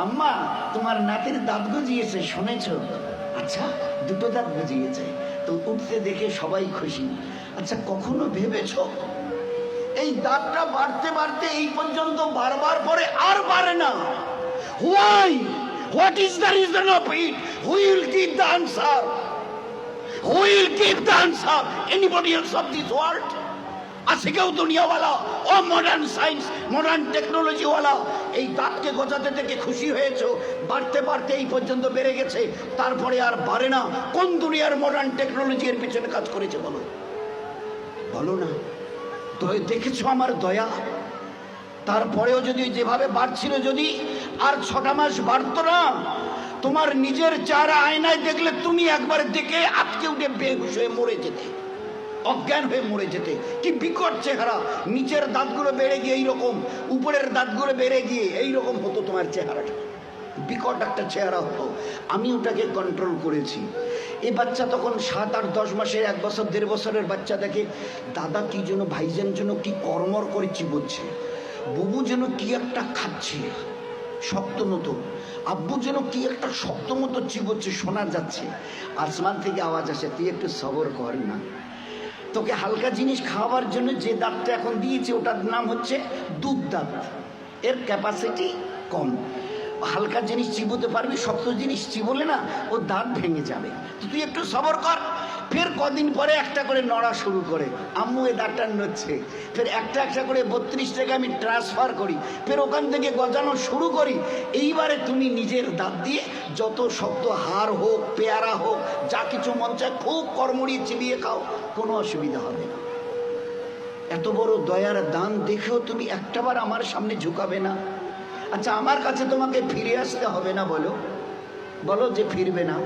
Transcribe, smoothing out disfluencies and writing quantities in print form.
আম্মা তোমার নাতির দাঁত গজিয়েছে শুনেছো? আচ্ছা, দুটো দাঁত গজিয়েছে তো উঠতে দেখে সবাই খুশি। আচ্ছা, কখনো ভেবেছো এই দাঁতটা বাড়তে বাড়তে এই পর্যন্ত বারবার পরে আর বাড়ে না? Why? What is the reason of it? Who will give the answer? Who will give the answer? Anybody else of this world? আছে কেউ দুনিয়াওয়ালা ও মডার্ন সায়েন্স মডার্ন টেকনোলজিওয়ালা এই দাঁতকে গজাতে থেকে খুশি হয়েছো? বাড়তে বাড়তে এই পর্যন্ত বেড়ে গেছে, তারপরে আর বাড়ে না। কোন দুনিয়ার মডার্ন টেকনোলজি এর পিছনে কাজ করেছে বলো? বলো না। তো দেখেছো আমার দয়া? তারপরেও যদি যেভাবে বাড়ছিল, যদি আর 6টা মাস বাড়তো না, তোমার নিজের চেহারা আয়নায় দেখলে তুমি একবার দেখে আটকে উঠে বেহুশ হয়ে মরে যেতে, অজ্ঞান হয়ে মরে যেতে। কি বিকট চেহারা! নিচের দাঁতগুলো বেড়ে গিয়ে এইরকম, উপরের দাঁতগুলো বেড়ে গিয়ে এইরকম হতো তোমার চেহারাটা, বিকট একটা চেহারা হতো। আমি ওটাকে কন্ট্রোল করেছি। এ বাচ্চা তখন 7, 8, 10 মাসের, 1 বছর 1.5 বছরের বাচ্চা দেখে দাদা কি যেন, ভাইজান যেন কি কর্মর করে চিবোচ্ছে, বুবু যেন কি একটা খাচ্ছে শক্ত মতো, আব্বু যেন কি একটা শক্ত মতো চিবোচ্ছে, শোনা যাচ্ছে। আসমান থেকে আওয়াজ আসে, তুই একটু সবর কর না, তোকে হালকা জিনিস খাওয়াবার জন্য যে দাঁতটা এখন দিয়েছে ওটার নাম হচ্ছে দুধ দাঁত, এর ক্যাপাসিটি কম, হালকা জিনিস চিবোতে পারবি, শক্ত জিনিস চিবোলে না ও দাঁত ভেঙে যাবে, তো তুই একটু সবর কর। ফের কদিন পরে একটা করে নড়া শুরু করে, আম্মু এই দাঁতটা নড়ছে, ফের একটা একটা করে 32 টাকা আমি ট্রান্সফার করি, ফের ওখান থেকে গজানো শুরু করি। এইবারে তুমি নিজের দাঁত দিয়ে যত শক্ত হাড় হোক, পেয়ারা হোক, যা কিছু মন চায় খুব কর্মড়িয়ে চিবিয়ে খাও, কোনো অসুবিধা হবে না। এত বড় দয়ার দান দেখেও তুমি একটাবার আমার সামনে ঝুঁকাবে না? আচ্ছা, আমার কাছে তোমাকে ফিরে আসতে হবে না? বলো বলো যে ফিরবে না?